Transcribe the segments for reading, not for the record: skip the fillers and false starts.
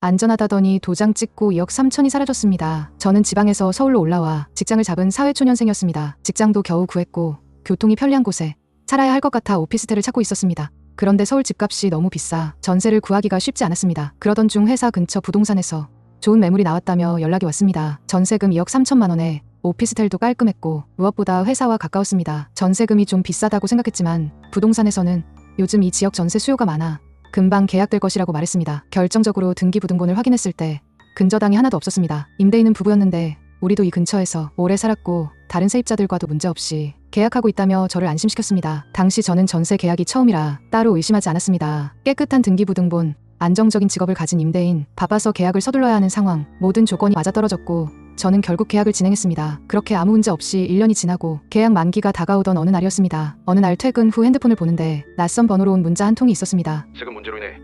안전하다더니 도장 찍고 2억 3천이 사라졌습니다. 저는 지방에서 서울로 올라와 직장을 잡은 사회초년생이었습니다. 직장도 겨우 구했고 교통이 편리한 곳에 살아야 할 것 같아 오피스텔을 찾고 있었습니다. 그런데 서울 집값이 너무 비싸 전세를 구하기가 쉽지 않았습니다. 그러던 중 회사 근처 부동산에서 좋은 매물이 나왔다며 연락이 왔습니다. 전세금 2억 3천만 원에 오피스텔도 깔끔했고 무엇보다 회사와 가까웠습니다. 전세금이 좀 비싸다고 생각했지만 부동산에서는 요즘 이 지역 전세 수요가 많아 금방 계약될 것이라고 말했습니다. 결정적으로 등기부등본을 확인했을 때 근저당이 하나도 없었습니다. 임대인은 부부였는데 우리도 이 근처에서 오래 살았고 다른 세입자들과도 문제없이 계약하고 있다며 저를 안심시켰습니다. 당시 저는 전세 계약이 처음이라 따로 의심하지 않았습니다. 깨끗한 등기부등본, 안정적인 직업을 가진 임대인, 바빠서 계약을 서둘러야 하는 상황, 모든 조건이 맞아떨어졌고 저는 결국 계약을 진행했습니다. 그렇게 아무 문제 없이 1년이 지나고 계약 만기가 다가오던 어느 날이었습니다. 어느 날 퇴근 후 핸드폰을 보는데 낯선 번호로 온 문자 한 통이 있었습니다. 세금 문제로 인해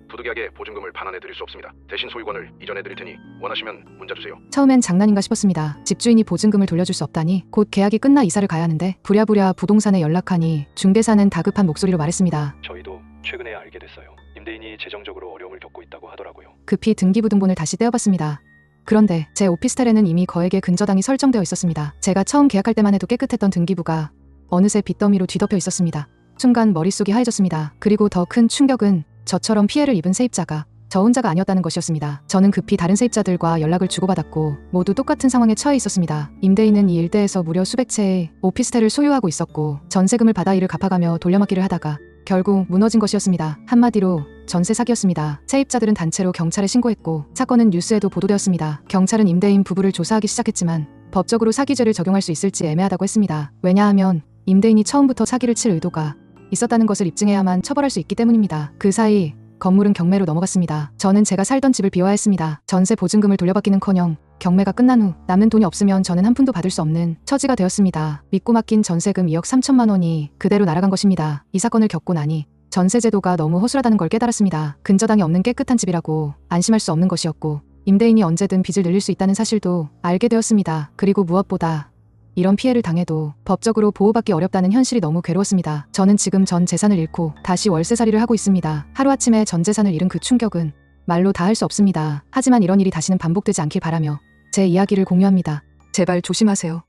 부득이하게 보증금을 반환해 드릴 수 없습니다. 대신 소유권을 이전해 드릴 테니 원하시면 문자 주세요. 처음엔 장난인가 싶었습니다. 집주인이 보증금을 돌려줄 수 없다니 곧 계약이 끝나 이사를 가야 하는데 부랴부랴 부동산에 연락하니 중개사는 다급한 목소리로 말했습니다. 저희도 최근에 알게 됐어요. 임대인이 재정적으로 어려움을 겪고 있다고 하더라고요. 급히 등기부등본을 다시 떼어봤습니다. 그런데 제 오피스텔에는 이미 거액의 근저당이 설정되어 있었습니다. 제가 처음 계약할 때만 해도 깨끗했던 등기부가 어느새 빚더미로 뒤덮여 있었습니다. 순간 머릿속이 하얘졌습니다. 그리고 더 큰 충격은 저처럼 피해를 입은 세입자가 저 혼자가 아니었다는 것이었습니다. 저는 급히 다른 세입자들과 연락을 주고받았고 모두 똑같은 상황에 처해 있었습니다. 임대인은 이 일대에서 무려 수백 채의 오피스텔을 소유하고 있었고 전세금을 받아 이를 갚아가며 돌려막기를 하다가 결국 무너진 것이었습니다. 한마디로 전세 사기였습니다. 세입자들은 단체로 경찰에 신고했고 사건은 뉴스에도 보도되었습니다. 경찰은 임대인 부부를 조사하기 시작했지만 법적으로 사기죄를 적용할 수 있을지 애매하다고 했습니다. 왜냐하면 임대인이 처음부터 사기를 칠 의도가 있었다는 것을 입증해야만 처벌할 수 있기 때문입니다. 그 사이 건물은 경매로 넘어갔습니다. 저는 제가 살던 집을 비워야 했습니다. 전세 보증금을 돌려받기는커녕 경매가 끝난 후 남는 돈이 없으면 저는 한 푼도 받을 수 없는 처지가 되었습니다. 믿고 맡긴 전세금 2억 3천만 원이 그대로 날아간 것입니다. 이 사건을 겪고 나니 전세제도가 너무 허술하다는 걸 깨달았습니다. 근저당이 없는 깨끗한 집이라고 안심할 수 없는 것이었고 임대인이 언제든 빚을 늘릴 수 있다는 사실도 알게 되었습니다. 그리고 무엇보다 이런 피해를 당해도 법적으로 보호받기 어렵다는 현실이 너무 괴로웠습니다. 저는 지금 전 재산을 잃고 다시 월세살이를 하고 있습니다. 하루아침에 전 재산을 잃은 그 충격은 말로 다 할 수 없습니다. 하지만 이런 일이 다시는 반복되지 않길 바라며 제 이야기를 공유합니다. 제발 조심하세요.